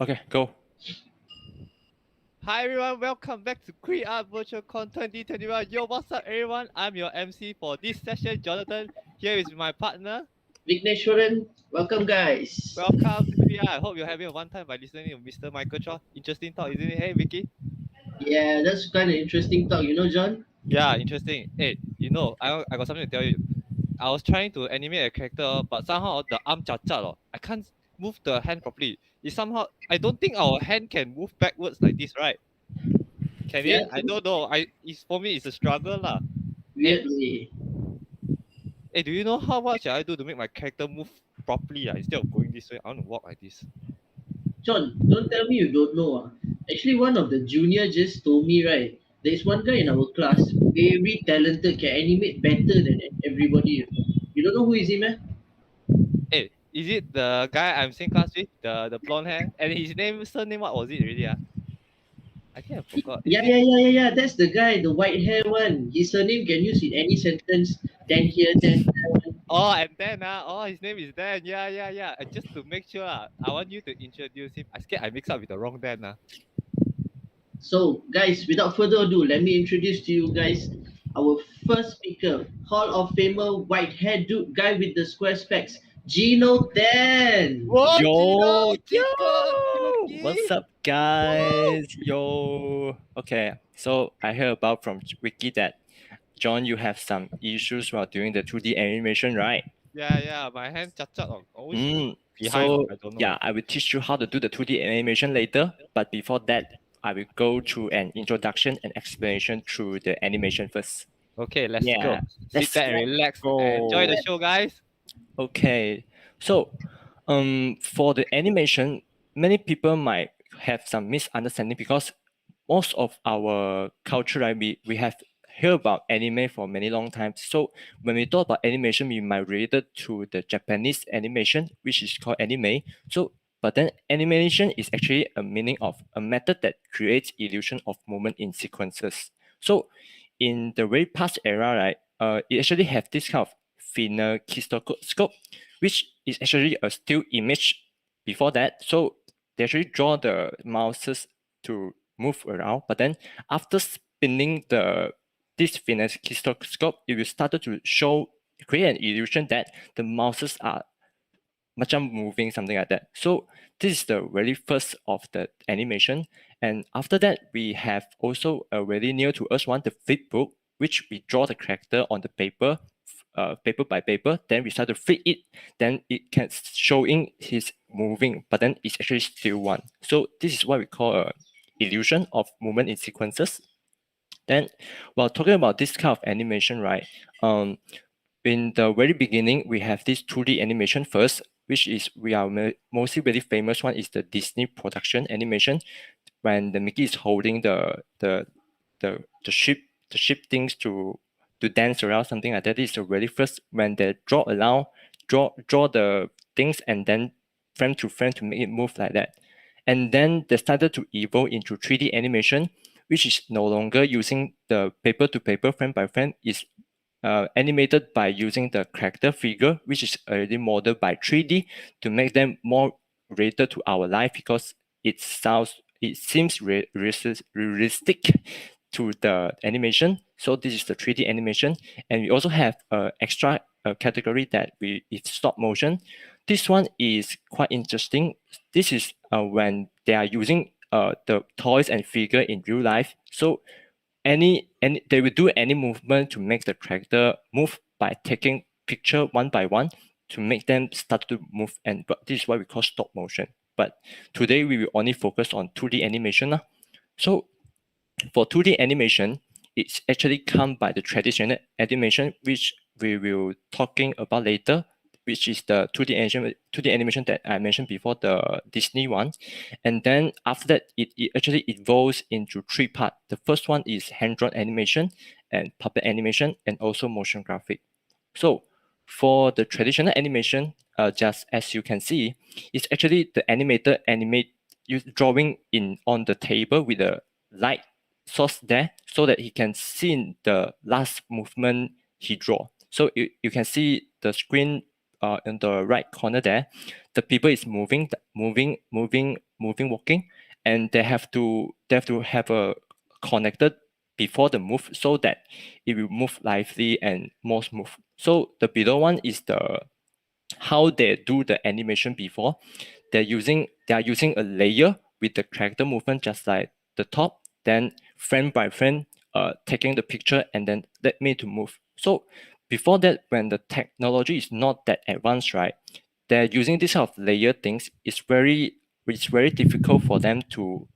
Okay, go. Hi everyone, welcome back to Create Art Virtual Con 2021. Yo, what's up everyone? I'm your MC for this session, Jonathan. Here is my partner. Vigneshwaran, welcome guys. Welcome to Create Art. I hope you're having a one time by listening to Mr. Michael Chua. Interesting talk, isn't it? Hey Vicky. Yeah, that's kind of interesting talk, John? Yeah, interesting. Hey, I got something to tell you. I was trying to animate a character, but somehow the arm cacat. I can't move the hand properly. It's somehow I don't think our hand can move backwards like this, right? Can Yeah, it? I don't know. It's for me it's a struggle lah. Hey, weirdly. Hey, do you know how much I do to make my character move properly? Instead of going this way, I want to walk like this. John, don't tell me you don't know. Actually, one of the junior just told me, right? There's one guy in our class, very talented, can animate better than everybody. You don't know who is he, man? Hey, is it the guy I'm same class with? The blonde hair? And his surname, what was it really? I think I forgot. Is Yeah, it? yeah, yeah, yeah, yeah. That's the guy, the white hair one. His surname can use in any sentence. Then here, then there. Oh, and then his name is Dan. Yeah, yeah, yeah. Just to make sure, I want you to introduce him. I scared I mix up with the wrong Dan. So, guys, without further ado, let me introduce to you guys our first speaker, Hall of Famer, white haired dude, guy with the square specs, Gino Then. Whoa, Gino! Yo, Gino! what's up, guys? Yo. Okay, so I heard about from Wiki that John, you have some issues while doing the 2D animation, right? Yeah. My hand cacat. Always behind. So I don't know. yeah, I will teach you how to do the 2D animation later. But before that, I will go through an introduction and explanation through the animation first. Okay, let's go. Yeah, Sit back and relax and enjoy the show, guys. Okay, so for the animation, many people might have some misunderstanding because most of our culture, right, we have heard about anime for many long times. So when we talk about animation, we might relate it to the Japanese animation, which is called anime. So but then animation is actually a meaning of a method that creates illusion of movement in sequences. So in the very past era, right, it actually have this kind of thinner kistoscope, which is actually a still image before that. So they actually draw the mouses to move around, but then after spinning this thinner kistoscope, it will start to create an illusion that the mouses are macam moving, something like that. So this is the very first of the animation. And after that, we have also a very near to us one, the flip book, which we draw the character on the paper, paper by paper. Then we start to flip it. Then it can showing his moving, but then it's actually still one. So this is what we call a illusion of movement in sequences. Then, while talking about this kind of animation, right? In the very beginning, we have this 2D animation first, which is we are mostly very famous one is the Disney production animation, when the Mickey is holding the ship things to dance around, something like that. This is the very first when they draw the things and then frame to frame to make it move like that. And then they started to evolve into 3D animation, which is no longer using the paper to paper frame by frame, is animated by using the character figure, which is already modeled by 3D to make them more related to our life because it seems realistic to the animation. So this is the 3D animation, and we also have an extra category that it's stop motion. This one is quite interesting. This is when they are using the toys and figure in real life. So any they will do any movement to make the character move by taking picture one by one to make them start to move, and but this is what we call stop motion. But today we will only focus on 2D animation. So for 2D animation, it's actually come by the traditional animation, which we will talking about later, which is the 2D animation that I mentioned before, the Disney one. And then after that, it actually evolves into three parts. The first one is hand-drawn animation and puppet animation and also motion graphic. So for the traditional animation, just as you can see, it's actually the animator animate drawing in on the table with a light source there so that he can see the last movement he draw. So you can see the screen in the right corner there. the people is moving, walking, and they have to have a connected before the move so that it will move lively and more smooth. So the below one is the how they do the animation before. They are using a layer with the character movement just like the top, then frame by frame, taking the picture and then let me to move. So before that, when the technology is not that advanced, right, they're using this sort of layer things. It's very difficult for them to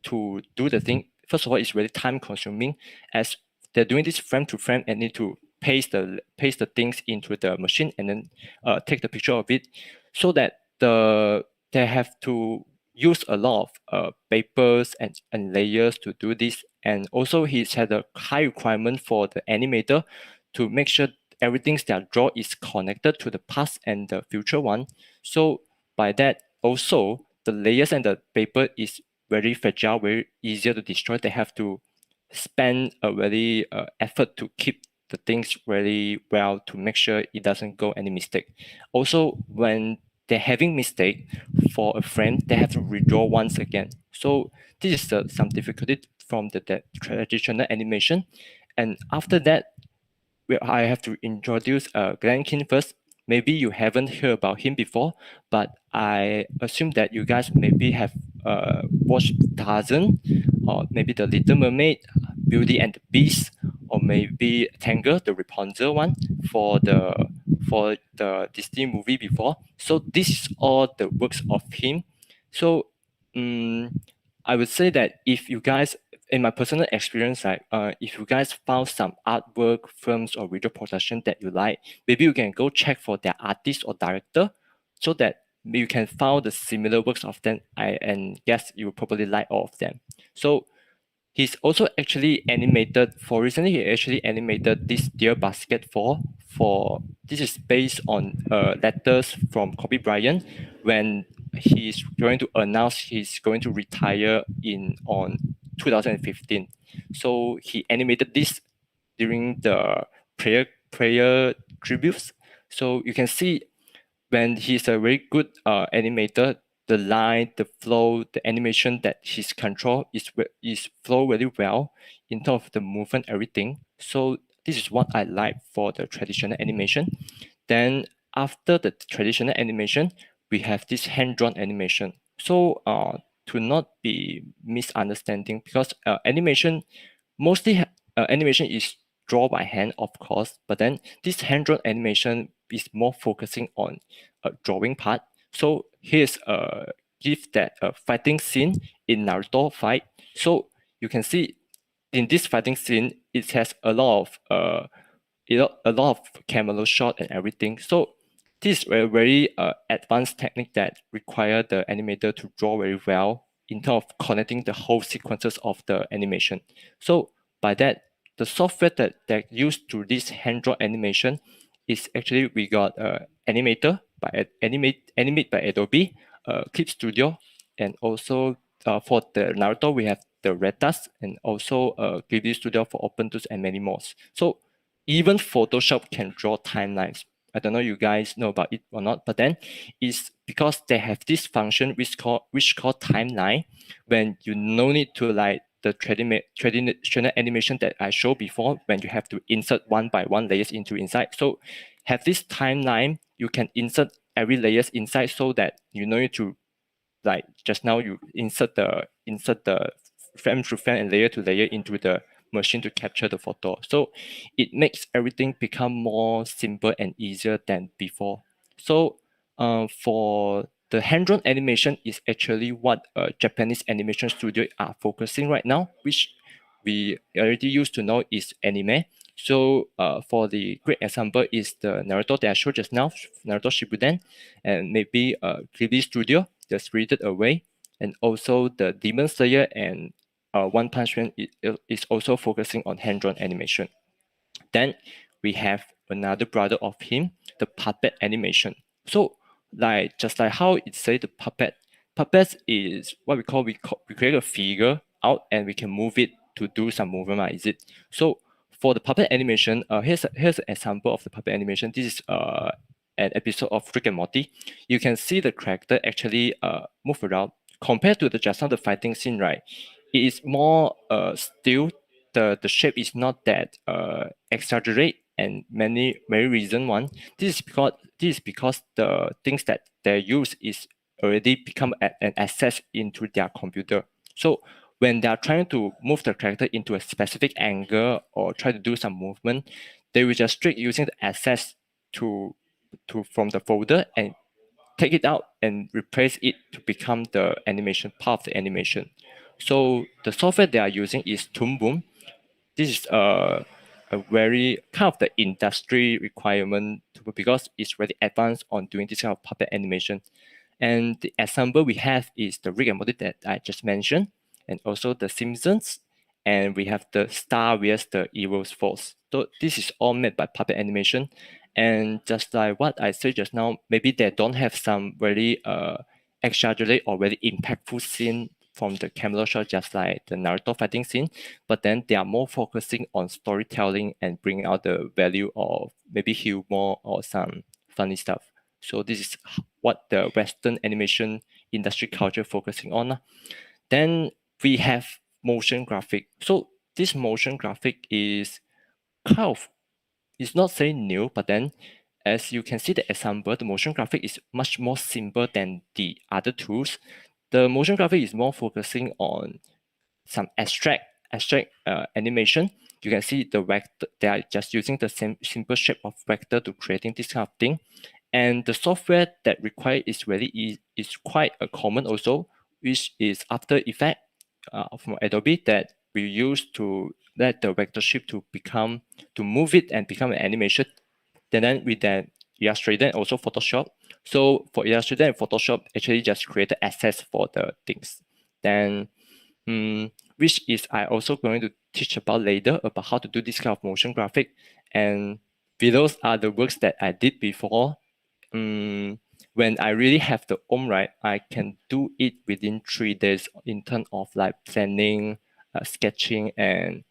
do the thing. First of all, it's really time consuming as they're doing this frame to frame and need to paste the things into the machine and then take the picture of it, so that they have to use a lot of papers and layers to do this. And also he's had a high requirement for the animator to make sure everything that draw is connected to the past and the future one. So by that also the layers and the paper is very fragile, very easier to destroy. They have to spend a very effort to keep the things really well to make sure it doesn't go any mistake. Also, when they're having mistake for a frame, they have to redraw once again. So this is some difficulty from the traditional animation. And after that, I have to introduce Glen Keane first. Maybe you haven't heard about him before, but I assume that you guys maybe have watched Tarzan, or maybe The Little Mermaid, Beauty and the Beast, or maybe Tangle, the Rapunzel one for the Disney movie before. So this is all the works of him. So I would say that if you guys, in my personal experience, like if you guys found some artwork, films, or video production that you like, maybe you can go check for their artist or director, so that you can find the similar works of them. And guess you will probably like all of them. So he's also actually animated for recently. He actually animated this Dear Basket for this is based on letters from Kobe Bryant when he's going to announce he's going to retire on 2015. So he animated this during the prayer tributes. So you can see when he's a very good animator, the line, the flow, the animation that he's control is flow very well in terms of the movement, everything. So this is what I like for the traditional animation. Then after the traditional animation, we have this hand-drawn animation. So to not be misunderstanding, because animation mostly animation is drawn by hand, of course, but then this hand-drawn animation is more focusing on a drawing part. So here's a give that a fighting scene in Naruto fight. So you can see in this fighting scene, it has a lot of camera shot and everything. So this is a very advanced technique that require the animator to draw very well in terms of connecting the whole sequences of the animation. So by that, the software that used to this hand-drawn animation is actually we got Animator by Animate by Adobe, Clip Studio, and also for the Naruto we have the Retas, and also Ghibli Studio for Open Tools and many more. So even Photoshop can draw timelines. I don't know you guys know about it or not, but then it's because they have this function which called timeline, when you no need to like the traditional animation that I showed before, when you have to insert one by one layers into inside. So have this timeline, you can insert every layers inside so that you no need to, like just now you insert the frame to frame and layer to layer into the machine to capture the photo. So it makes everything become more simple and easier than before. So for the hand-drawn animation is actually what Japanese animation studio are focusing right now, which we already used to know is anime. So for the great example is the Naruto that I showed just now, Naruto Shippuden, and maybe Ghibli Studio, The Spirited Away, and also the Demon Slayer and One Punch Man is also focusing on hand-drawn animation. Then we have another brother of him, the puppet animation. So just like how it say the puppets is what we create a figure out and we can move it to do some movement, is it? So for the puppet animation, here's an example of the puppet animation. This is an episode of Rick and Morty, you can see the character actually move around. Compared to the just now the fighting scene, right? It is more still. The shape is not that exaggerate, and many reason one. This is because the things that they use is already become an access into their computer. So when they are trying to move the character into a specific angle or try to do some movement, they will just straight using the access to from the folder and take it out and replace it to become the animation part of the animation. So the software they are using is Toon Boom. This is a very kind of the industry requirement because it's very advanced on doing this kind of puppet animation. And the example we have is the Rick and Morty that I just mentioned, and also the Simpsons, and we have the Star vs the Evil's Force. So this is all made by puppet animation. And just like what I said just now, maybe they don't have some very exaggerate or very impactful scene from the camera shot, just like the Naruto fighting scene, but then they are more focusing on storytelling and bringing out the value of maybe humor or some funny stuff. So this is what the Western animation industry culture focusing on. Then we have motion graphic. So this motion graphic is kind of, it's not saying new, but then as you can see the example, the motion graphic is much more simple than the other tools. The motion graphic is more focusing on some abstract animation. You can see the vector, they are just using the same simple shape of vector to creating this kind of thing. And the software that required is is quite common also, which is After Effects from Adobe that we use to let the vector shape to move it and become an animation. Then with the Illustrator and also Photoshop. So for Illustrator and Photoshop, actually just create the assets for the things. Then which is I also going to teach about later about how to do this kind of motion graphic. And those are the works that I did before. When I really have the OM, right, I can do it within 3 days in terms of like planning, sketching, and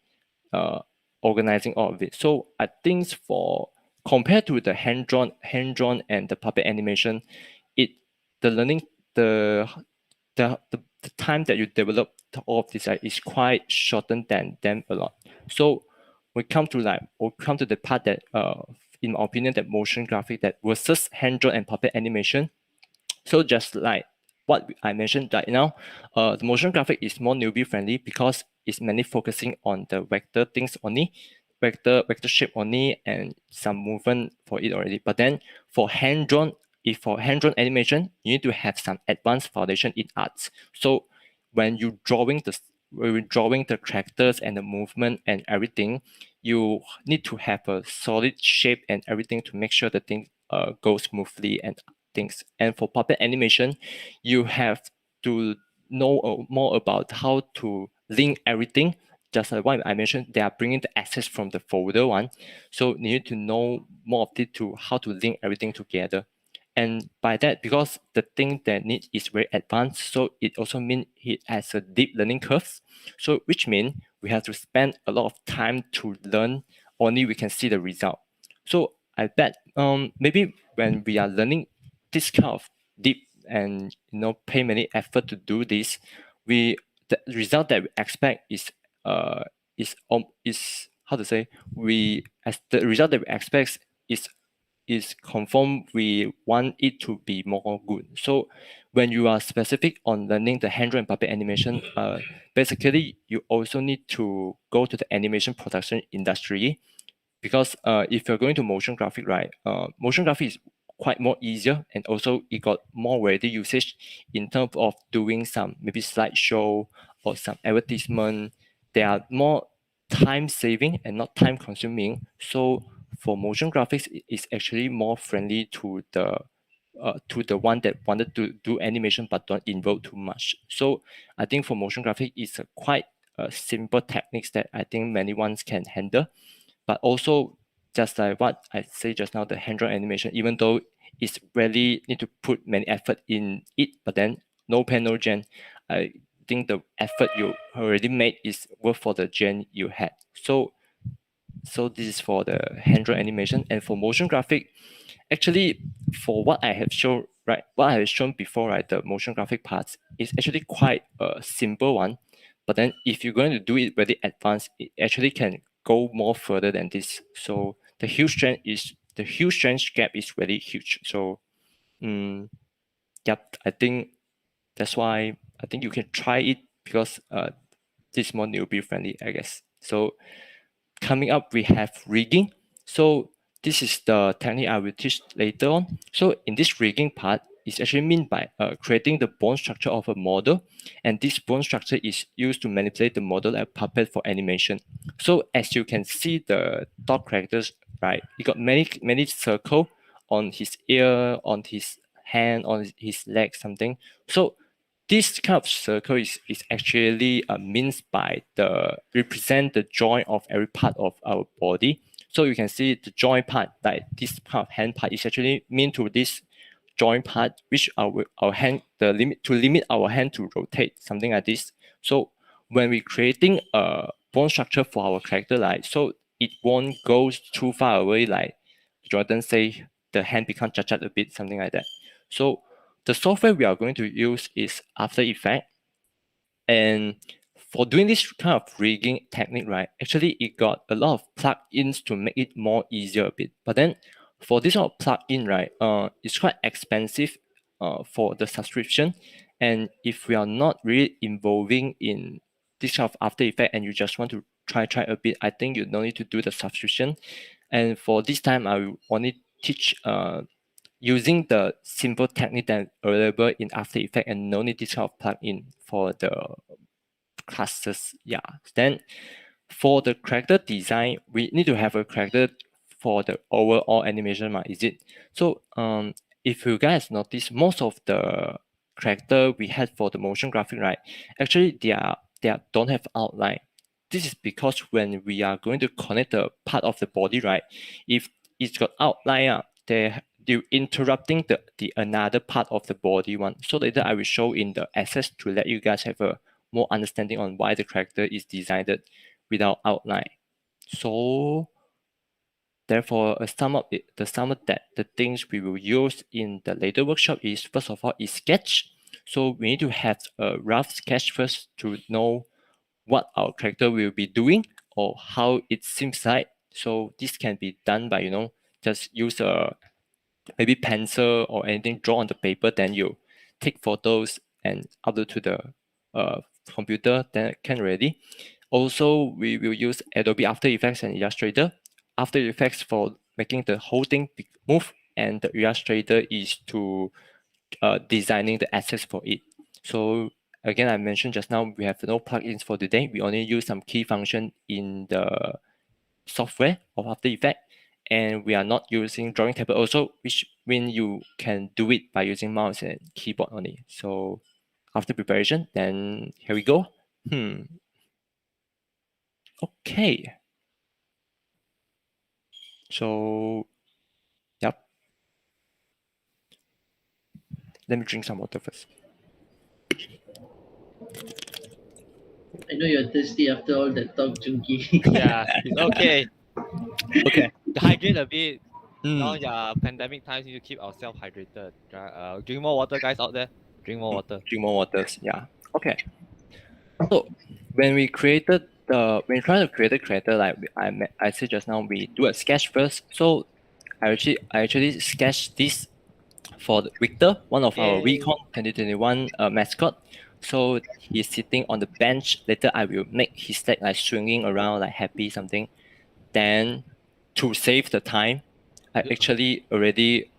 organizing all of it. So I think for compared to the hand-drawn and the puppet animation, the learning the the time that you develop all of this is quite shortened than them a lot. So we come to the part that in my opinion that motion graphic that versus hand-drawn and puppet animation. So just like what I mentioned right now, the motion graphic is more newbie friendly because it's mainly focusing on the vector things only, vector shape only, and some movement for it already. But then for hand-drawn, for hand-drawn animation, you need to have some advanced foundation in arts. So when you're drawing the characters and the movement and everything, you need to have a solid shape and everything to make sure the thing goes smoothly and things. And for puppet animation, you have to know more about how to link everything. Just like what I mentioned, they are bringing the assets from the folder one. So you need to know more of it to how to link everything together. And by that, because the thing that need is very advanced, so it also means it has a deep learning curve. So which means we have to spend a lot of time to learn, only we can see the result. So I bet maybe when we are learning this kind of deep and pay many effort to do this, the result that we expect is how to say, we as the result that we expect is conform we want it to be more good. So when you are specific on learning the hand-drawn and puppet animation, basically you also need to go to the animation production industry, because if you're going to motion graphic, right, motion graphic is quite more easier, and also it got more ready usage in terms of doing some maybe slideshow or some advertisement. They are more time saving and not time consuming. So for motion graphics, it is actually more friendly to the one that wanted to do animation but don't involve too much. So I think for motion graphic, it's a quite simple techniques that I think many ones can handle. But also, just like what I say just now, the hand-drawn animation, even though it's really need to put many effort in it, but then no pain, no gain. I think the effort you already made is worth for the gain you had. So this is for the hand-drawn animation. And for motion graphic, actually, for what I have shown, right, what I have shown before, right, the motion graphic parts is actually quite a simple one. But then if you're going to do it very advanced, it actually can go more further than this. So the huge strength gap is very huge. So, yep, I think that's why I think you can try it because this is more newbie friendly, I guess. So coming up, we have rigging. So this is the technique I will teach later on. So in this rigging part, it's actually meant by creating the bone structure of a model. And this bone structure is used to manipulate the model and puppet for animation. So as you can see the dog characters, right? You got many circle on his ear, on his hand, on his leg, something. So this kind of circle is actually means by the represent the joint of every part of our body. So you can see the joint part, like this part of hand part is actually mean to this joint part, which our hand the limit to limit our hand to rotate, something like this. So when we creating a bone structure for our character, like so it won't go too far away, like Jordan say the hand become a bit, something like that. So the software we are going to use is After Effects. And for doing this kind of rigging technique, right, actually it got a lot of plugins to make it more easier a bit. But then for this kind of plugin, right, it's quite expensive for the subscription. And if we are not really involving in this kind of After Effects and you just want to try a bit, I think you don't need to do the subscription. And for this time, I will only teach using the simple technique that available in After Effects and no need this kind of plugin for the classes. Yeah. Then for the character design, we need to have a character for the overall animation, is it? So if you guys notice, most of the character we had for the motion graphic, right? Actually, they don't have outline. This is because when we are going to connect the part of the body, right? If it's got outline, they're interrupting the another part of the body one. So later I will show in the access to let you guys have a more understanding on why the character is designed without outline. So therefore, the sum of that the things we will use in the later workshop is first of all is sketch. So we need to have a rough sketch first to know what our character will be doing or how it seems like. So this can be done by just use a maybe pencil or anything, draw on the paper, then you take photos and upload to the computer, then it can ready. Also, we will use Adobe After Effects and Illustrator. After Effects for making the whole thing move, and the Illustrator is to designing the assets for it. So again, I mentioned just now, we have no plugins for today. We only use some key function in the software of After Effects, and we are not using drawing tablet also, which means you can do it by using mouse and keyboard only. So after preparation, then here we go. Okay. So, yep. Let me drink some water first. I know you're thirsty after all that talk, Junki. Yeah, it's okay. Okay. Hydrate a bit. Now, Mm. yeah, pandemic times, you keep ourselves hydrated. Drink more water, guys out there. Drink more water. Drink more waters. Yeah. Okay. So when we try to create a character, like I said just now, we do a sketch first. So I actually sketched this for Victor, one of our Yay. Recon 2021 mascot. So he's sitting on the bench. Later, I will make his leg like swinging around, like happy something. Then, to save the time, I actually already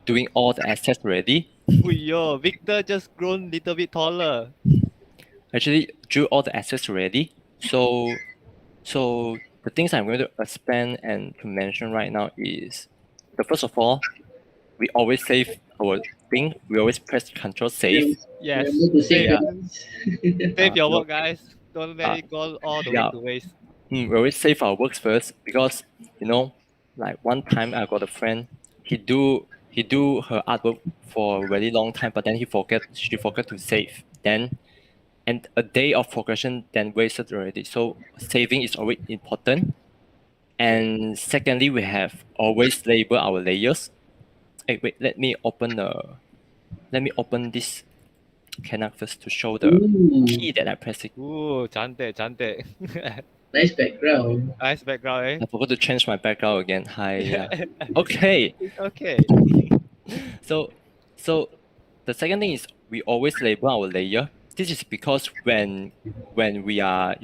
doing all the assets already. Yo, Victor just grown little bit taller. Actually, drew all the assets already. So the things I'm going to expand and to mention right now is the first of all, we always save our thing. We always press Control Save. Yes. Remember to save Save, the save your no. work, guys. Don't let it go all the way Yeah. to waste. We always save our works first because like one time I got a friend, he do her artwork for a very long time, but then she forgot to save. Then and a day of progression then wasted already. So saving is always important. And secondly, we have always label our layers. Hey, wait, let me open this canvas first to show the Ooh, key that I pressing. Ooh, cantik. nice background. Nice background, eh? I forgot to change my background again. Hi, yeah. Okay. It's okay. So the second thing is we always label our layer. This is because when we are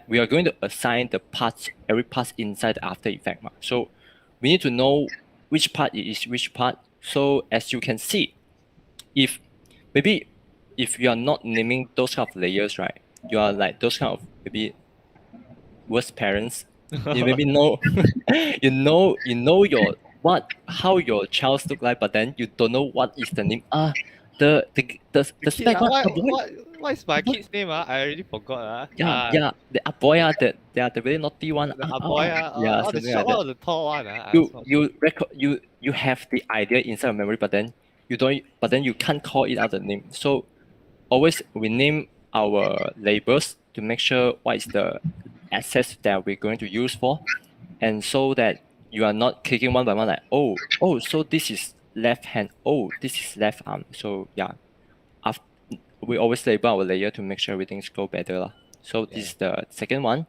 we are going to assign the parts, every part inside the After Effects. So we need to know which part is which part. So as you can see, if maybe if you are not naming those kind of layers, right, you are like those kind of maybe worst parents. You maybe know you know your how your child look like, but then you don't know what is the name. The Kid, spec one, what is my boy. kid's name? I already forgot. Yeah, the boy they are the very naughty one. The boy, Yeah, the something short like that. one or the tall one? You have the idea inside your memory, but then you can't call it out the name. So always we name our labels to make sure what is the assets that we're going to use for, and so that you are not clicking one by one like so this is left hand, this is left arm. So yeah, after, we always label our layer to make sure everything's go better lah. So this is the second one.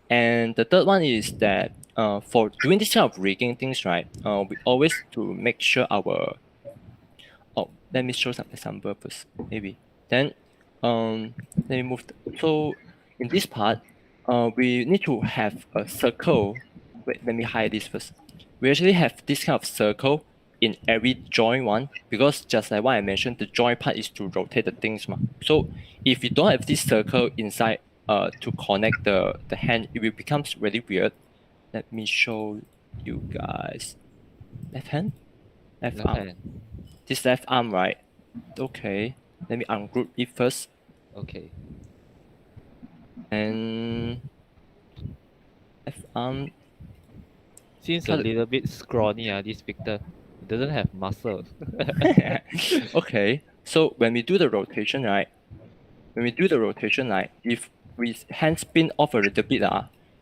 And the third one is that for doing this kind of rigging things, right, we always to make sure our let me show some example first, maybe. Then let me move. So in this part, we need to have a circle. Wait, let me hide this first. We actually have this kind of circle in every joint one, because just like what I mentioned, the joint part is to rotate the things. So if you don't have this circle inside to connect the hand, it will becomes really weird. Let me show you guys. Left hand? Left arm. hand. This left arm, right? Okay. Let me ungroup it first. Okay. And left arm. Seems a little bit scrawny, this Victor. It doesn't have muscle. Okay. So when we do the rotation, right? If we hand spin off a little bit,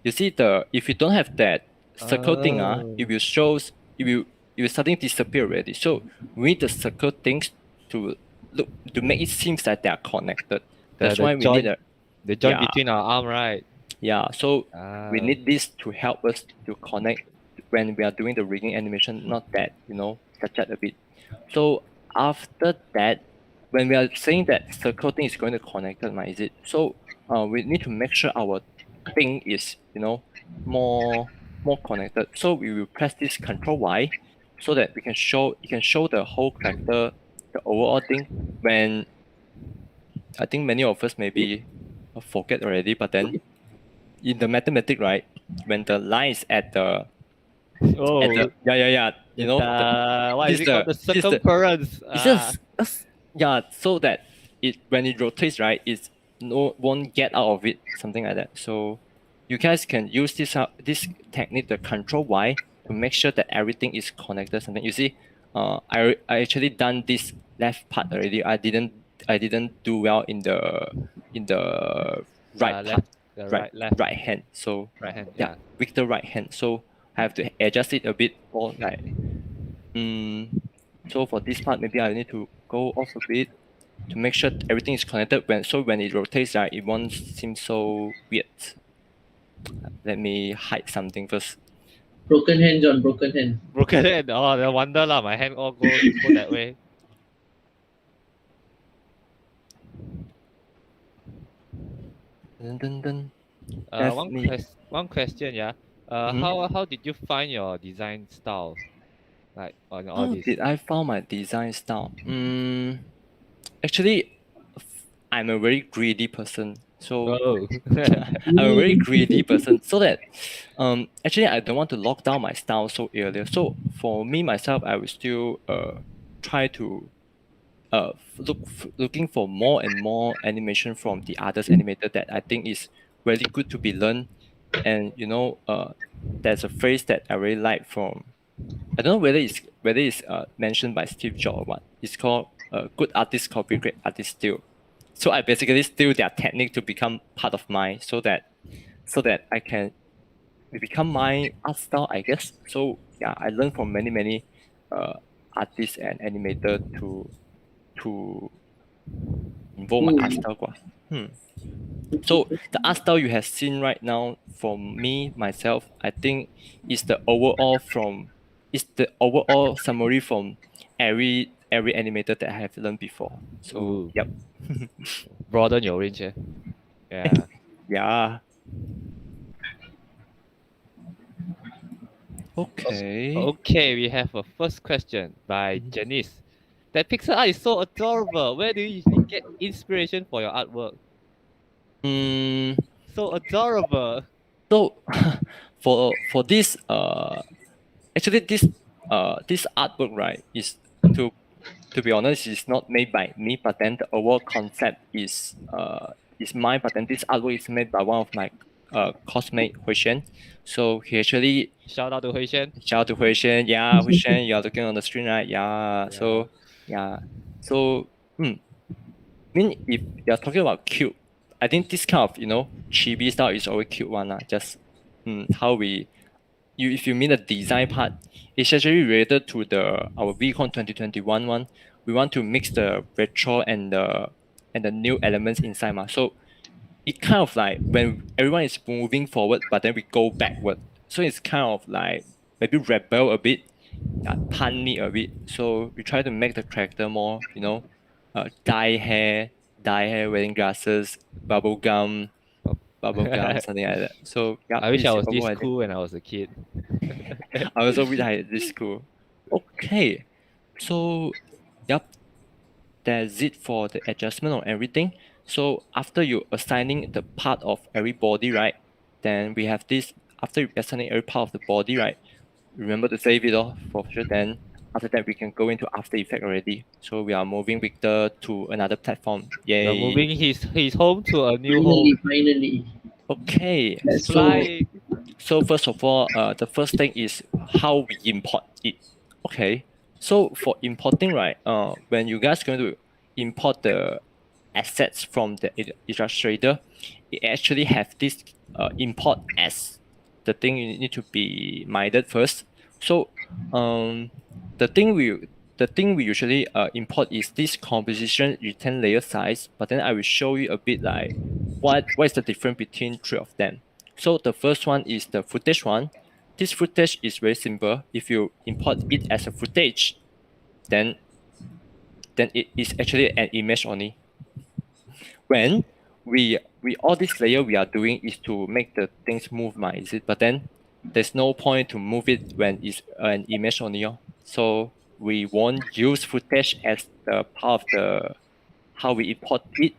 you see if you don't have that circle thing, it will shows it will starting to disappear already. So we need the circle things to make it seems like they are connected. That's why we need the joint between our arm, right? Yeah, so we need this to help us to connect when we are doing the rigging animation, not that, such a bit. So after that, when we are saying that circle thing is going to connect it, is it? So we need to make sure our thing is, more connected. So we will press this Control Y so that it can show the whole character, the overall thing. When I think many of us maybe forget already, but then in the mathematics, right, when the line is at the what is it called? The circumference. It's just so that when it rotates, right, it won't get out of it, something like that. So you guys can use this technique, the Control Y, to make sure that everything is connected. Something you see, I actually done this left part already. I didn't do well in the right part. Right hand. So right hand. Yeah, with the right hand. So I have to adjust it a bit more like. So for this part, maybe I need to go off a bit to make sure everything is connected. When it rotates, right, it won't seem so weird. Let me hide something first. Broken hand, John. Broken hand. Broken hand. Oh, no wonder lah. My hand all go that way. Dun, dun. One question, yeah. How did you find your design style? Like on all this? Did I found my design style? Actually, I'm a very greedy person. So I'm a very greedy person. So that actually I don't want to lock down my style so earlier. So for me myself, I will still try to looking for more and more animation from the others animator that I think is really good to be learned. And there's a phrase that I really like from, I don't know whether it's mentioned by Steve Jobs or what. It's called good artist copy, great artist steal. So I basically steal their technique to become part of mine, so that I can become my art style, I guess. So yeah, I learned from many artists and animator to involve my art style. So the art style you have seen right now from me myself, I think is the overall summary from every animator that I have learned before. So Ooh. yep. Broaden your range, Yeah. Yeah. Okay. Okay, we have a first question by Janice. That pixel art is so adorable. Where do you usually get inspiration for your artwork? Mm, So adorable. so for this actually this artwork, right, is to to be honest, is not made by me, but then the overall concept is mine, but then this artwork is made by one of my classmate Hui Xuan. So he actually Shout out to Hui Xuan. shout out to Hui Xuan. Yeah, Hui Xuan, you are looking on the screen, right? Yeah. So yeah. So I mean, if you're talking about cute, I think this kind of chibi style is always cute one. Just how if you mean the design part, it's actually related to our VCon 2021 one. We want to mix the retro and the new elements inside. So it kind of like when everyone is moving forward, but then we go backward. So it's kind of like maybe rebel a bit, punny a bit. So we try to make the character more, dye hair, wearing glasses, bubble gum, something like that. So yeah, I wish I was this overall, I think. cool when I was a kid. I also wish I had this cool. Okay, so yep, that's it for the adjustment of everything. So after you assigning the part of every body, right? Then we have this. After you assigning every part of the body, right? Remember to save it off for sure. Then after that, we can go into After Effects already. So we are moving Victor to another platform. Yay! We're moving his home to a new home. Finally. Okay, Let's so Flying. so first of all, the first thing is how we import it. Okay, so for importing, right? When you guys going to import the assets from the Illustrator, it actually have this import as the thing you need to be minded first. So the thing we usually import is this composition return layer size, but then I will show you a bit like what is the difference between three of them. So the first one is the footage one. This footage is very simple. If you import it as a footage, then it is actually an image only. When we all this layer we are doing is to make the things move, is it? But then there's no point to move it when it's an image only. So we won't use footage as the part of the how we import it.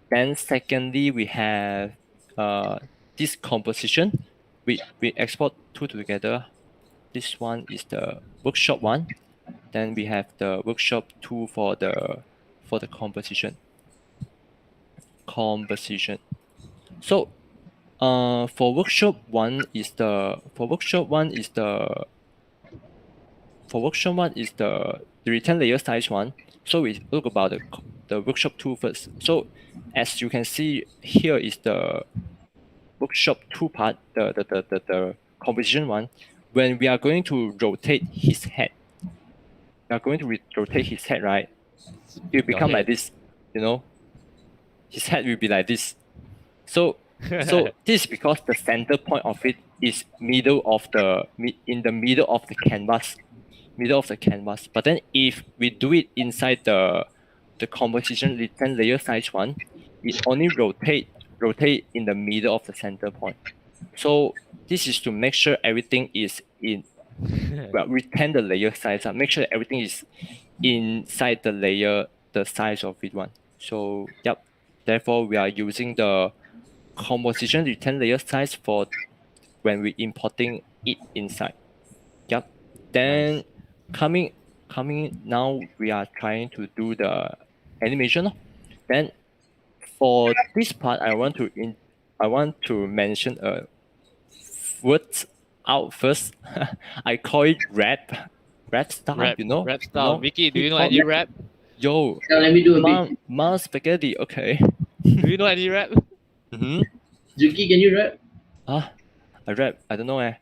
Then secondly, we have this composition. We export two together. This one is the workshop one. Then we have the workshop two for the composition. So for workshop one is the return layer size one. So we look about the workshop two first. So as you can see here is the workshop two part, the composition one. When we are going to rotate his head, right? It will become like this, His head will be like this. So this is because the center point of it is in the middle of the canvas. But then if we do it inside the composition return layer size one, it only rotate in the middle of the center point. So this is to make sure everything is retain the layer size. Make sure everything is inside the layer, the size of it one. So yep. Therefore, we are using the composition return layer size for when we importing it inside. Yep. Then Nice. coming now, we are trying to do the animation. Then for this part, I want to mention a word out first. I call it rap style. Rap style. Vicky, do you know Hip-hop any rap? Yo, Now let me do a bit. mom spaghetti. Okay. Do you know any rap? Mm-hmm. Zuki, can you rap? I don't know.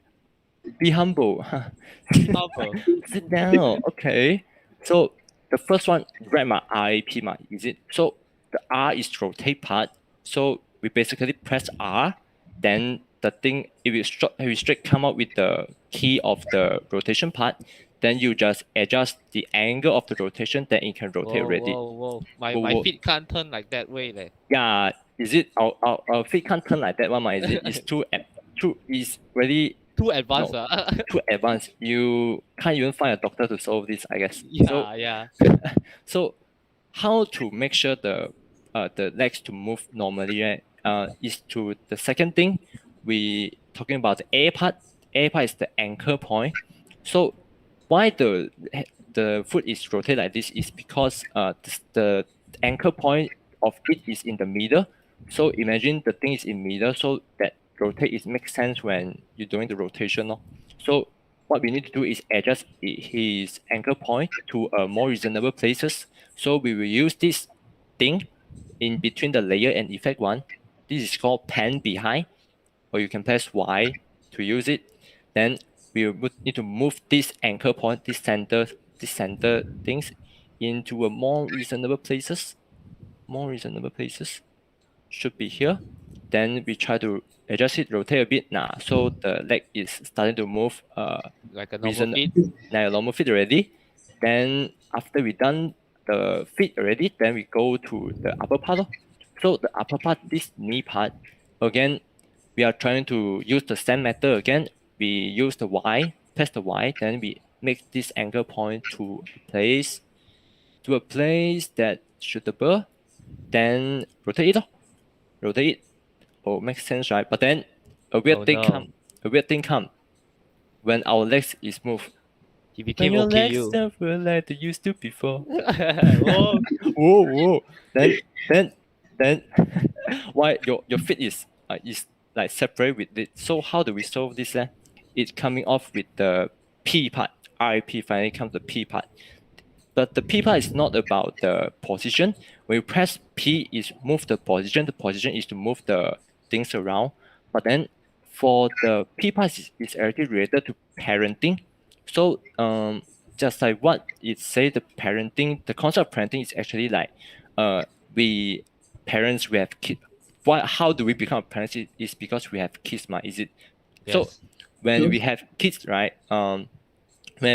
Be humble. Humble. Sit down. Okay. So the first one, rap RIP is it? So the R is rotate part. So we basically press R, then the thing it will straight come out with the key of the rotation part. Then you just adjust the angle of the rotation, then it can rotate already. Whoa. My Whoa. feet can't turn like that way. Leh. Yeah, is it our feet can't turn like that one, is it? It's too is really Too advanced. too advanced. You can't even find a doctor to solve this, I guess. Yeah. So how to make sure the legs to move normally, right? Is to the second thing we talking about the A part. A part is the anchor point. So why the foot is rotated like this is because the anchor point of it is in the middle. So imagine the thing is in middle, so that rotate it makes sense when you're doing the rotation. No? So what we need to do is adjust his anchor point to a more reasonable places. So we will use this thing in between the layer and effect one. This is called pan behind, or you can press Y to use it. Then we would need to move this anchor point, this center things into a more reasonable places. More reasonable places should be here. Then we try to adjust it, rotate a bit. So the leg is starting to move Like a normal feet. like a normal feet already. Then after we done the feet already, then we go to the upper part. So the upper part, this knee part, again, we are trying to use the same method again. We use the Y, press the Y, then we make this anchor point to a place that suitable. Then rotate it. Rotate it. Oh, makes sense, right? But then a weird thing come when our legs is moved. He When became your okay. legs You. don't feel like they used to before. Whoa. Whoa. Then why your feet is like separate with it. So how do we solve this? It's coming off with the P part. RIP finally comes the P part. But the P part is not about the position. When you press P, is move the position. The position is to move the things around. But then for the P part is actually related to parenting. So just like what it say, the parenting, the concept of parenting is actually like we parents we have kids. How do we become parents? Is because we have kids, is it? So Yes. when we have kids, right? When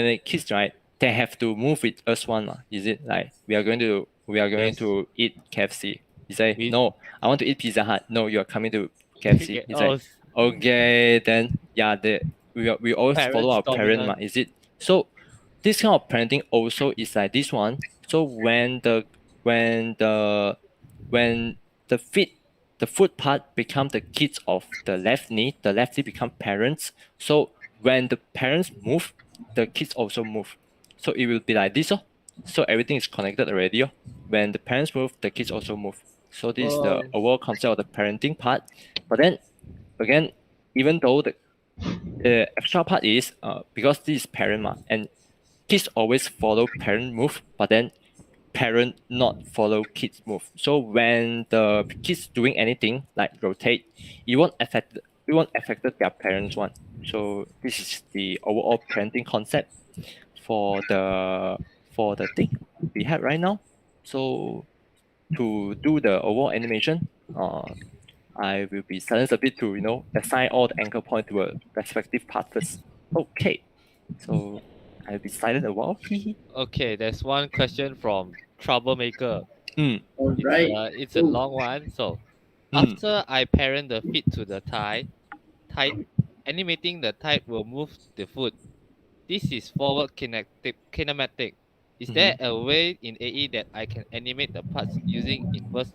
we kids, right, they have to move with us one, is it? Like we are going Yes. to eat KFC. You say We- no, I want to eat Pizza Hut. No, you are coming to KFC. It's Oh, like okay, then yeah, we always follow our Parents parent, dominant. is it? So this kind of parenting also is like this one. So when the feet the foot part become the kids of the left knee, the left knee become parents. So when the parents move, the kids also move. So it will be like this. So everything is connected already. When the parents move, the kids also move. So this is the overall concept of the parenting part. But then again, even though the extra part is because this is parent and kids always follow parent move, but then parent not follow kids move. So when the kids doing anything like rotate, it won't affect their parents one. So this is the overall parenting concept for the thing we have right now. So to do the overall animation, I will be silenced a bit to assign all the anchor point to a respective part first. Okay, so I'll be silent a while. Okay, there's one question from Troublemaker. All right. It's a long one. So, after I parent the feet to the thigh, animating the thigh will move the foot. This is forward kinematic. Is there a way in AE that I can animate the parts using inverse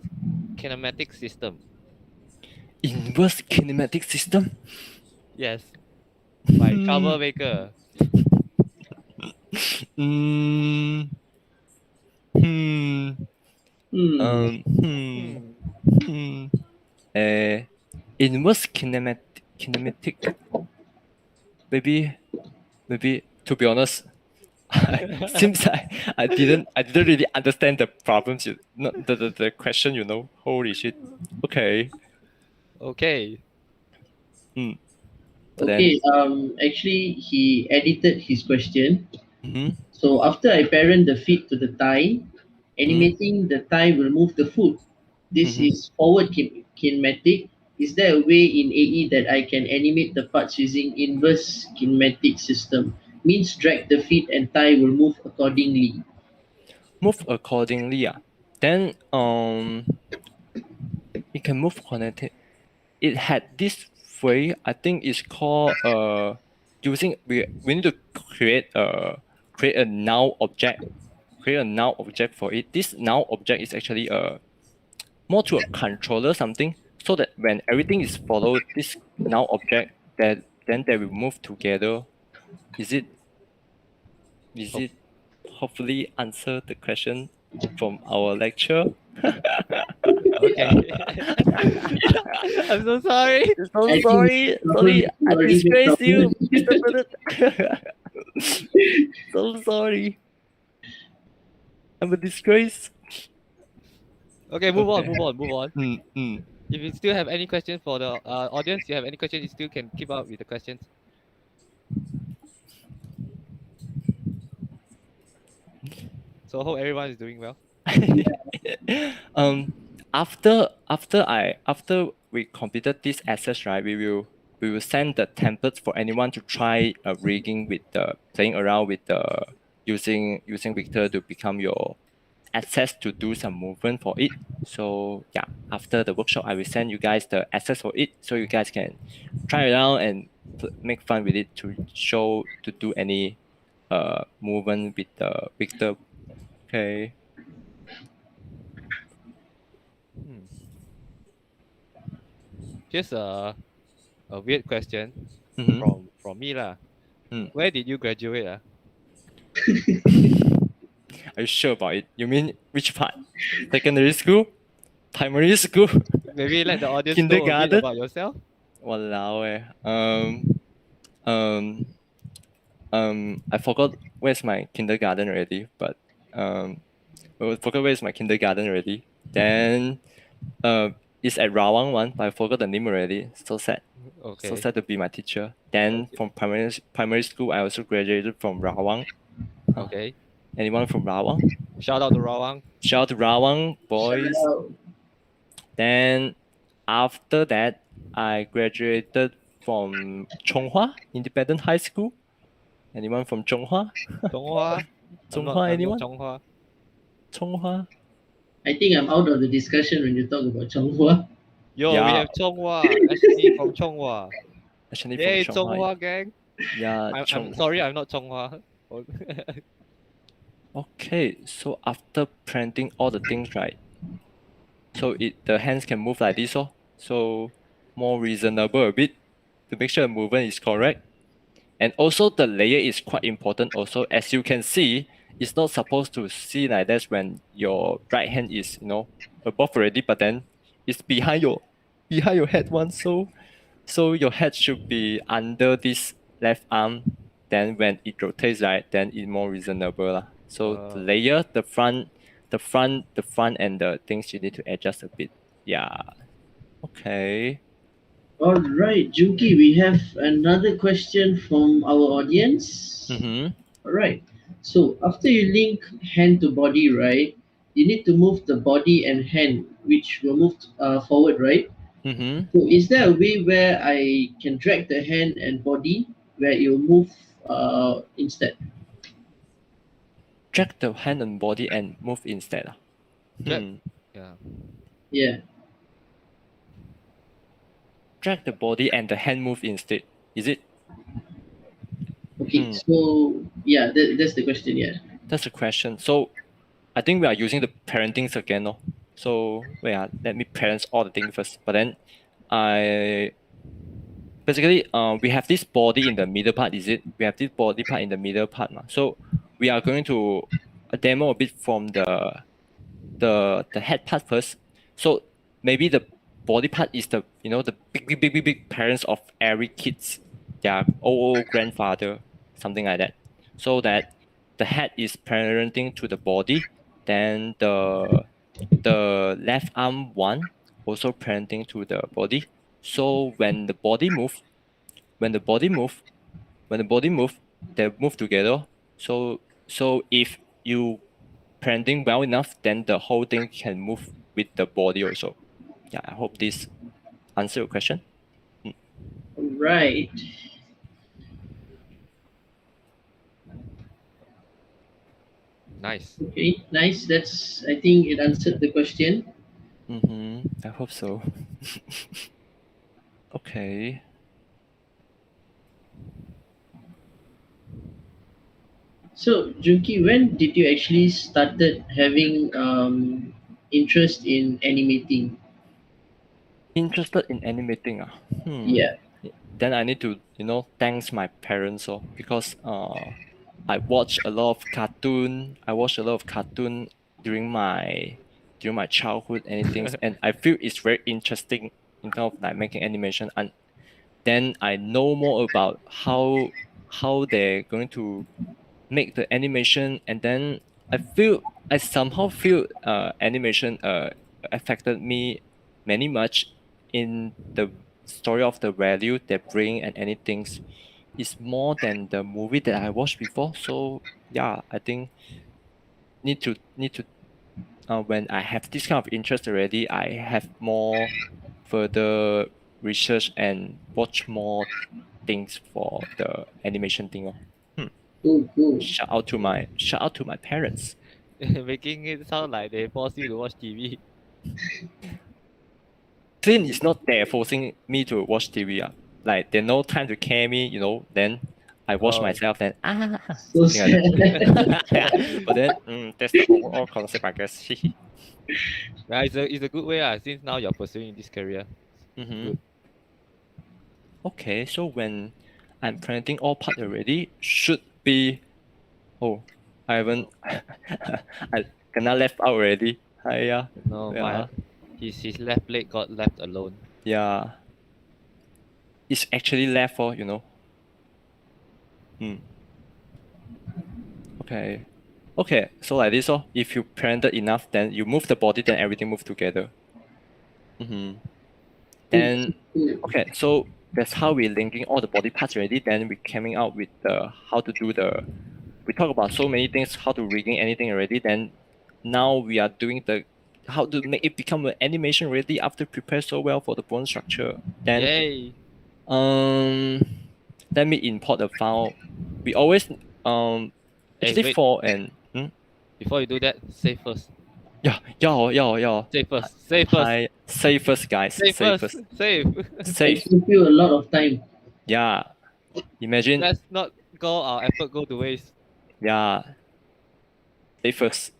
kinematic system? Inverse kinematic system? Yes. By Troublemaker. Hmm. Hmm. Hmm. Inverse kinematic. Maybe to be honest, seems like I didn't really understand the problems. Not the question. Holy shit. Okay. Okay. But Okay, actually he edited his question. then, So after I parent the feet to the thigh, mhm, animating the thigh will move the foot. This mhm. is forward kinematic. Is there a way in AE that I can animate the parts using inverse kinematic system? Means drag the feet and thigh will move accordingly. Move accordingly. Then it can move connected. It had this way. I think it's called using we need to create a null object. Create a null object for it. This null object is actually more to a controller something, so that when everything is followed this null object, that then they will move together. Is it is Oh. it hopefully answer the question from our lecture? Okay. I'm so sorry. So I think sorry, I already the disgrace you, problem. Mr. Bennett. So sorry. I'm a disgrace. Okay, move on, move on, move on. Mm, mm. If you still have any questions for the audience, you have any questions, you still can keep up with the questions. So hope everyone is doing well. um, after we completed this access, right, we will send the templates for anyone to try rigging with the playing around with the using Victor to become your access to do some movement for it. So yeah, after the workshop, I will send you guys the access for it, so you guys can try it out and make fun with it to show to do any movement with the Victor. Okay. Hmm. Here's a weird question Mm-hmm. from me lah. Mm. Where did you graduate? Are you sure about it? You mean which part? Secondary school? Primary school? Maybe let the audience know a bit Kindergarten? about yourself. Walao eh. Um, I forgot where's my kindergarten already, but I forgot where's my kindergarten already. Then it's at Rawang one, but I forgot the name already. So sad. So Okay. sad to be my teacher. Then Okay. from primary school, I also graduated from Rawang. Okay. Anyone from Rawang? Shout out to Rawang. Shout out to Rawang boys. Shout out. Then after that, I graduated from Chonghua Independent High School. Anyone from Chonghua? Chonghua. Chonghua, I'm not anyone? Chonghua. Chonghua? I think I'm out of the discussion when you talk about Chonghua. Yo, we Yeah, have Chonghua. Actually from Chonghua. actually from Yay, Chonghua. Chonghua gang. Yeah, I'm sorry, I'm not Chonghua. Okay, so after printing all the things, right? So the hands can move like this, so more reasonable a bit to make sure the movement is correct. And also the layer is quite important also. As you can see, it's not supposed to see like that when your right hand is, above already, but then it's behind your head one. So your head should be under this left arm. Then when it rotates, right, then it's more reasonable lah. So the layer, the front and the things you need to adjust a bit. Yeah. Okay. All right, Junki, we have another question from our audience. Mm-hmm. All right. So after you link hand to body, right, you need to move the body and hand, which will move forward, right? Mm-hmm. So is there a way where I can drag the hand and body where it will move instead? Drag the hand and body and move instead. Drag. Yeah. Yeah. Drag the body and the hand move instead. Is it? Okay. So yeah, that's the question. Yeah. That's the question. So I think we are using the parentings again. No? So let me parent all the things first. But then basically we have this body in the middle part, is it? We have this body part in the middle part. So we are going to demo a bit from the head part first. So maybe the body part is the the big parents of every kids, their old grandfather, something like that. So that the head is parenting to the body, then the left arm one also parenting to the body. So when the body moves, when the body move, they move together. So if you planting well enough, then the whole thing can move with the body also. Yeah, I hope this answer your question. Right. Nice. Okay, nice. That's, I think it answered the question. I hope so. Okay. So, Junki, when did you actually started having interest in animating? Interested in animating. Yeah. Then I need to, thanks my parents because I watch a lot of cartoon. I watch a lot of cartoon during my childhood anything, and I feel it's very interesting in terms of like making animation. And then I know more about how they're going to make the animation, and then I somehow feel animation affected me many much in the story of the value they bring, and anything is more than the movie that I watched before. So yeah, I think need to when I have this kind of interest already, I have more further research and watch more things for the animation thing. Hmm. Cool, cool. Shout out to my parents. Making it sound like they force you to watch TV. Clint is not there forcing me to watch TV. Like there's no time to care me, then I watch Oh. myself, then So something like sad. that. But then that's the overall concept, I guess. Yeah, it's a good way, since now you're pursuing this career. Mm-hmm. Good. Okay, so when I'm planting all part already, should be. Oh, I haven't. I cannot left out already. Yeah. No, Yeah. his left leg got left alone. Yeah. It's actually left for. Hmm. Okay. Okay, so like this, if you planted enough, then you move the body, then everything move together. Then okay, so that's how we're linking all the body parts already. Then we coming out with how to do the. We talk about so many things, how to rigging anything already. Then now we are doing the how to make it become an animation ready after prepare so well for the bone structure. Then Yay! let me import the file. We always actually wait. for and Before you do that, save first. yeah, Save first. Save first. hi, save first, guys, Save save first. first, Save. I save. give you a lot of time. Yeah, imagine. Let's not go our effort go to waste. Yeah, save first.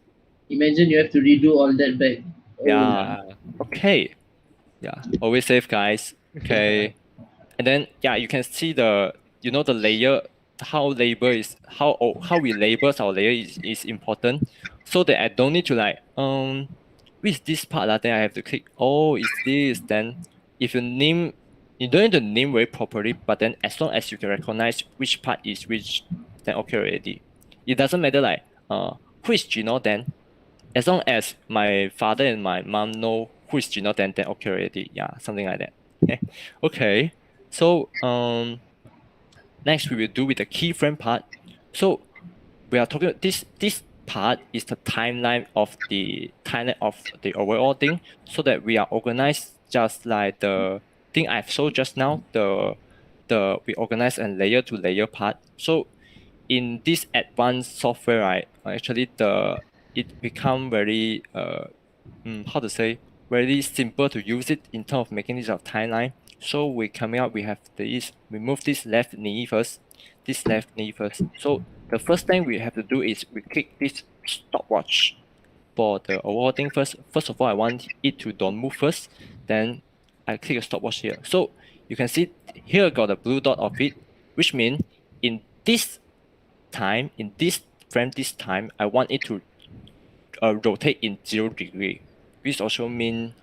Imagine you have to redo all that back. Oh, Yeah. Okay. Yeah, always save, guys. Okay. And then you can see the layer, how we label our layer is important, so that I don't need to like which this part then I have to click, oh, it's this. Then if you don't need to name very properly, but then as long as you can recognize which part is which, then okay already. It doesn't matter like who is Gino then, as long as my father and my mom know who is Gino, then okay already. Yeah, something like that. Okay. So next we will do with the keyframe part. So we are talking this part is the timeline of the overall thing, so that we are organized just like the thing I've showed just now. The we organize and layer to layer part. So in this advanced software, right, actually it become very how to say, very simple to use it in terms of making this of timeline. So we coming up, we have this, we move this left knee first, So the first thing we have to do is we click this stopwatch for the overall thing first. First of all, I want it to don't move first. Then I click a stopwatch here. So you can see here got a blue dot of it, which means in this time, in this frame, this time, I want it to rotate in 0 degree, which also mean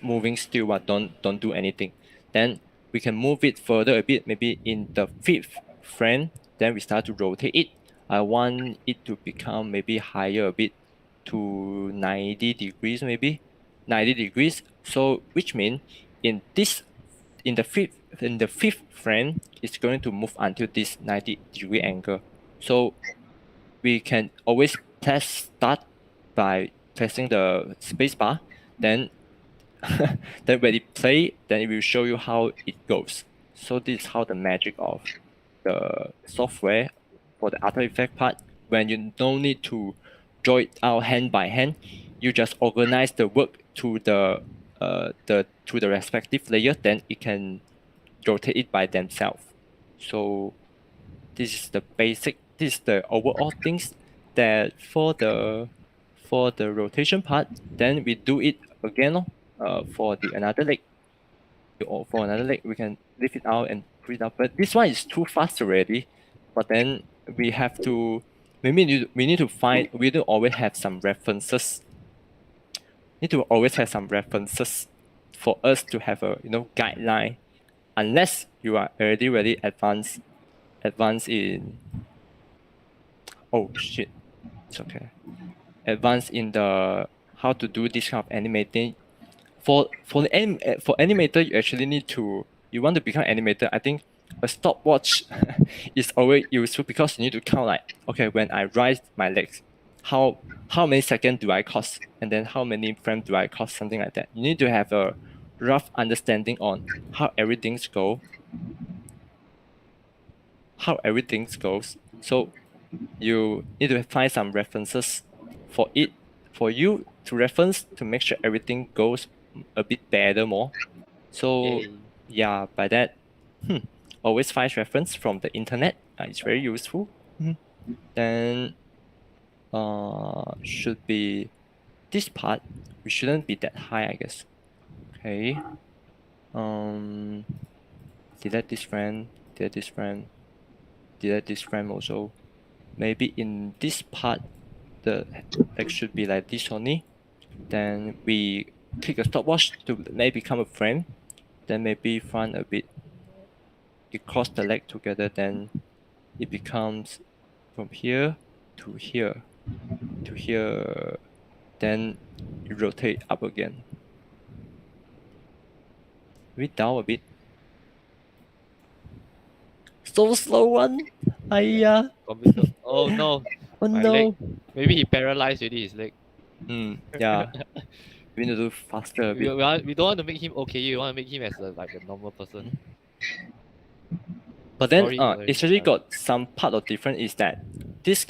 moving still, but don't do anything. Then we can move it further a bit, maybe in the fifth frame. Then we start to rotate it. I want it to become maybe higher a bit to 90 degrees, maybe 90 degrees. So which means in the fifth in the fifth frame, it's going to move until this 90-degree angle. So we can always press start by pressing the spacebar. Then, then when it play, then it will show you how it goes. So this is how the magic of the software for the After Effects part. When you don't need to draw it out hand by hand, you just organize the work to the respective layer. Then it can rotate it by themselves. So this is the basic. This is the overall things that for the rotation part. Then we do it again. For the another leg. Or for another leg, we can lift it out and put it up. But this one is too fast already. But then we have to. Maybe we need to find. We do always have some references. Need to always have some references for us to have a guideline. Unless you are already really advanced in. Oh shit, it's okay. Advanced in the how to do this kind of animating. For animator, you actually need to. You want to become animator. I think a stopwatch is always useful because you need to count like, okay, when I rise my legs, how many seconds do I cost, and then how many frames do I cost, something like that. You need to have a rough understanding on how everything goes. So you need to find some references for you to reference to make sure everything goes a bit better more. So Yay. yeah, by that, always find reference from the internet. It's very useful. Then should be this part. We shouldn't be that high, I guess. Okay. Delete this frame. Delete this frame. Delete this frame also. Maybe in this part, the leg should be like this only. Then we click a stopwatch to maybe become a frame. Then maybe front a bit. You cross the leg together, then it becomes from here to here to here. Then you rotate up again. Maybe down a bit. So slow one. Computer. Oh no. Oh My no. leg. Maybe he paralyzed already his leg. Yeah. We need to do faster a bit. We don't want to make him okay. We want to make him as like a normal person. But then Sorry, it's really got some part of difference is that this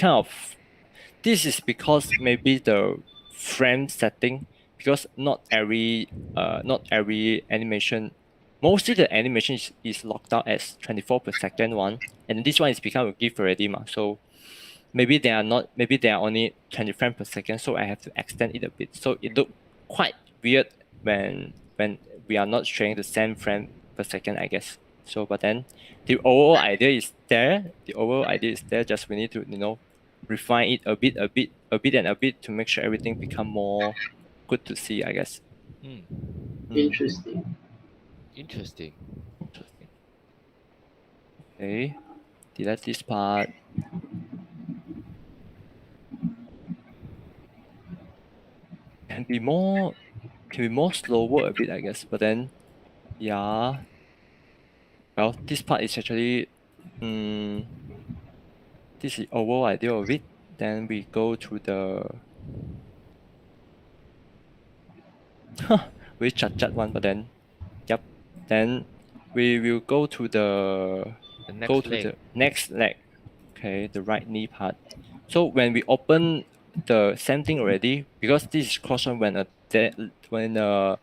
is because maybe the frame setting, because not every animation, mostly the animation is locked out as 24 per second one, and this one is become a GIF already so maybe they are only 20 frames per second, so I have to extend it a bit, so it look quite weird when we are not showing the same frame per second, I guess. So but then the overall idea is there. Just we need to refine it a bit to make sure everything become more good to see, I guess. Interesting. Interesting. Okay, delete this part. Can be more slower a bit, I guess. But then, yeah. Well, this part is actually, this is the overall idea of it. Then we go to the very chat one, but then, yep. Then we will go to the next leg. Okay, the right knee part. So when we open the same thing already, because this is cross one when a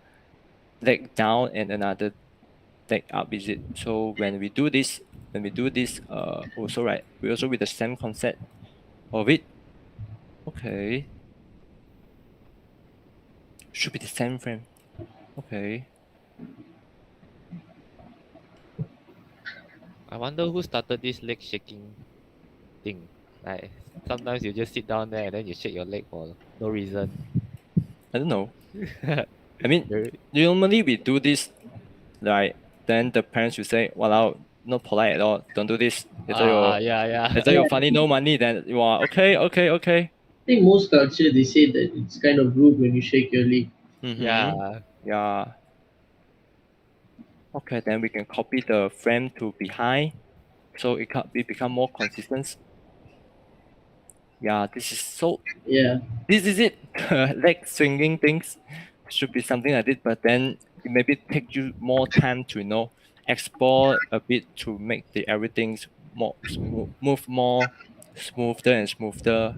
leg down and another leg up, is it? So when we do this, also right, we also with the same concept of it. Okay. Should be the same frame. Okay. I wonder who started this leg shaking thing. Like sometimes you just sit down there and then you shake your leg for no reason. I don't know. I mean, normally we do this, right? Then the parents will say, "Wow, not polite at all. Don't do this. Yeah. Later you're funny, no money." Then you are okay. I think most culture they say that it's kind of rude when you shake your leg. Yeah. Okay, then we can copy the frame to behind, so it become more consistent. Yeah, this is so. Yeah. This is it. Leg swinging things should be something like this, but then it maybe take you more time to explore a bit to make the everything more move more smoother and smoother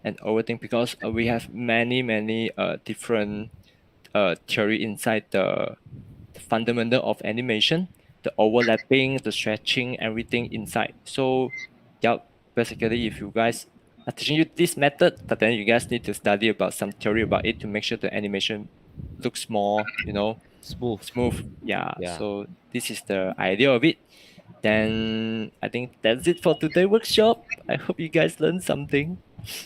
and everything, because we have many different theory inside the fundamental of animation, the overlapping, the stretching, everything inside. So, yeah, basically, if you guys are teaching you this method, but then you guys need to study about some theory about it to make sure the animation looks more, Smooth. smooth. Yeah. Yeah. So this is the idea of it. Then I think that's it for today's workshop. I hope you guys learned something.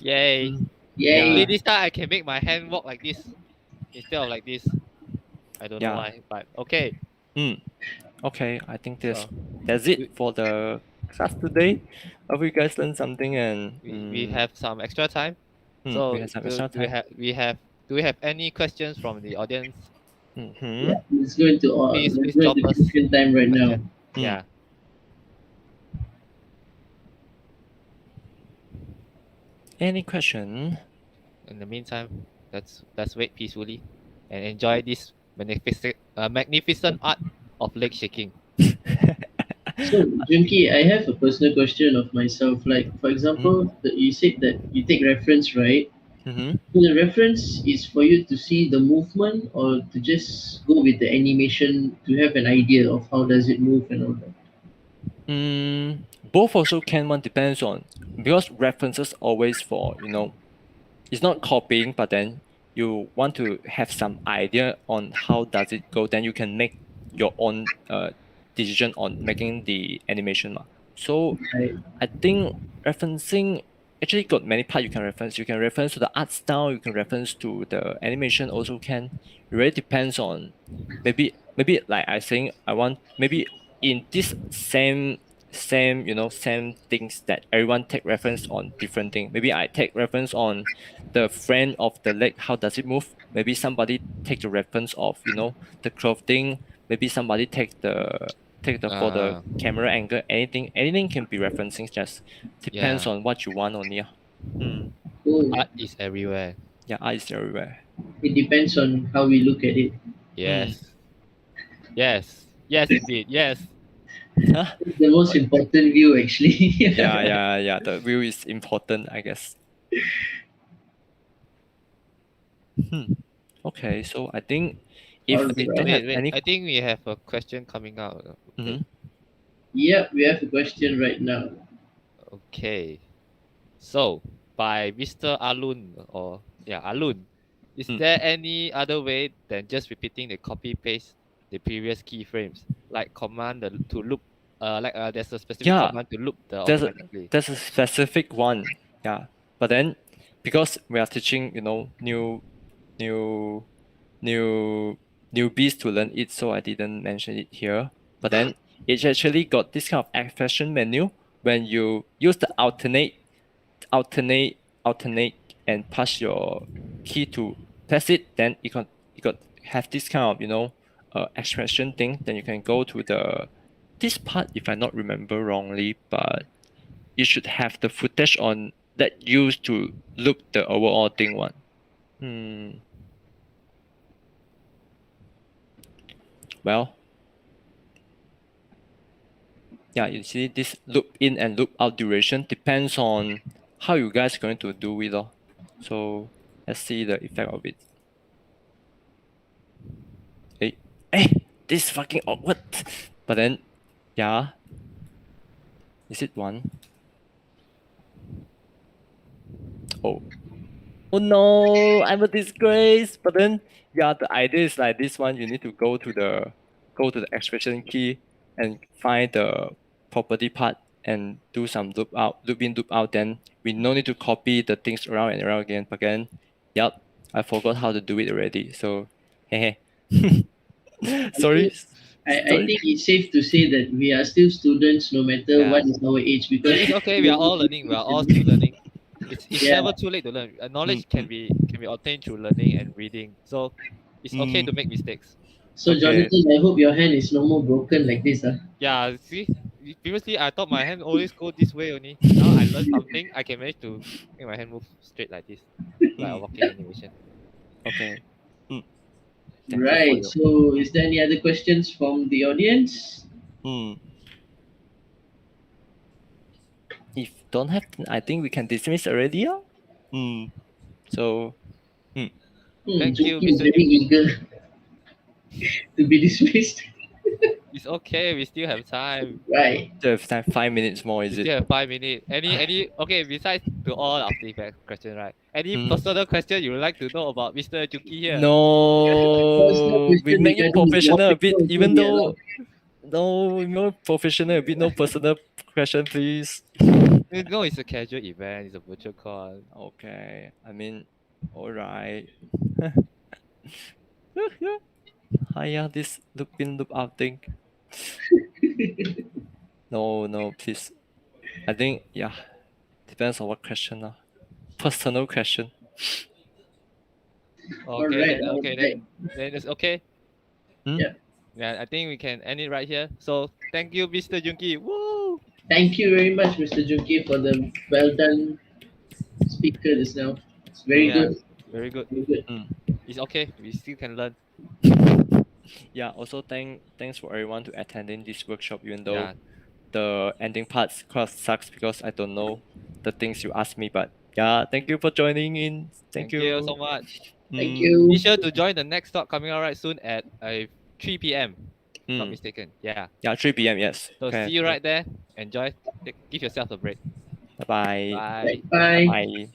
Yay. Mm, Yay. Hopefully this time I can make my hand walk like this instead of like this. I don't know Yeah. why, but okay. Okay, I think So that's it for the class today. I hope you guys learned something, and we have some extra time. we So have some do, extra do we time. have do we have any questions from the audience? Mm-hmm. Yeah. Let's go into Please let's go drop into us question time right now. question. Yeah. Any question? In the meantime, let's wait peacefully and enjoy this magnificent art of leg shaking. So, Junki, I have a personal question of myself. Like, for example, you said that you take reference, right? Mm-hmm. So the reference is for you to see the movement or to just go with the animation to have an idea of how does it move and all that. Both also can, one depends on, because references always for it's not copying, but then you want to have some idea on how does it go, then you can make your own decision on making the animation ma. So Right. I think referencing actually got many parts you can reference. You can reference to the art style, you can reference to the animation also can. It really depends on maybe like I saying I want maybe in this same things that everyone take reference on different thing. Maybe I take reference on the frame of the leg, how does it move? Maybe somebody take the reference of, the clothing, maybe somebody take the for the Uh, camera angle, anything can be referencing, just depends yeah. on what you want only. Oh, Art is everywhere. Yeah, art is everywhere. it depends on how we look at it. Yes. Yes, indeed. Yes. Huh? It's the most What? important view, actually. Yeah, the view is important, I guess. Okay, so I think if Alright. we don't have Wait. any I think we have a question coming out. Okay. Yep, we have a question right now. Okay. So by Mr. Alun Alun, is there any other way than just repeating the copy paste the previous keyframes, like command to loop? There's a specific Yeah, command to loop the there's a automatically. there's a specific one. Yeah, but then because we are teaching, new new newbies to learn it, so I didn't mention it here. But then it actually got this kind of expression menu when you use the alternate and pass your key to press it, then you got have this kind of expression thing. Then you can go to this part, if I not remember wrongly, but you should have the footage on that used to look the overall thing one. Well, yeah, you see this loop in and loop out duration depends on how you guys going to do it. So let's see the effect of it. Hey, this is fucking awkward. But then, yeah. Is it one? Oh no, I'm a disgrace. But then, yeah, the idea is like this one. You need to go to the expression key and find the property part and do some loop in, loop out. Then we no need to copy the things around and around again. But then, yep, I forgot how to do it already. So, hey. Sorry. I think it's safe to say that we are still students no matter Yeah. what is our age, because It's okay. We are all learning. We are all still learning. It's Yeah. never too late to learn. Knowledge can be obtained through learning and reading. So it's okay to make mistakes. So Okay. Jonathan, I hope your hand is no more broken like this. Yeah, see, previously I thought my hand always go this way only. Now I learned something. I can manage to make my hand move straight like this, like a Mm, walking animation. okay. Thank you for Right. your. So is there any other questions from the audience? Mm. If don't have, then I think we can dismiss already. Yeah? So. Thank you, Juki is Mr. very Yuki. eager to be dismissed. It's okay. We still have time. Right. So if time 5 minutes more, We is it? still have 5 minutes. Any okay? Besides to all our feedback question, right? Any Mhm. personal question you would like to know about Mr. Juki here? Personal No, we question make it regarding his professional a bit, wallpaper also even be though allowed. no, more professional a bit, no personal question, please. No, it's a casual event. It's a virtual call. Okay, I mean, all right. Hiya, this loop in loop out thing. No, please. I think yeah, depends on what question lah. Personal question. Okay, then All okay, right. then it's okay. Hmm? Yeah. Yeah, I think we can end it right here. So thank you, Mr. Junki. Woo! Thank you very much, Mr. Junki, for the well done speaker just now. It's very Mm. Yeah, good. very good. Very good. It's okay. We still can learn. Yeah. Also, thanks for everyone to attending this workshop, even though Yeah. the ending parts sucks because I don't know the things you asked me. But yeah, thank you for joining in. Thank you so you. much. Thank Mm, you. Be sure to join the next talk coming out right soon at 3 p.m. Not mm. mistaken. Yeah. Yeah, 3 p.m. Yes. So Okay. see you right there. Enjoy. Give yourself a break. Bye bye. Bye. Bye. Bye.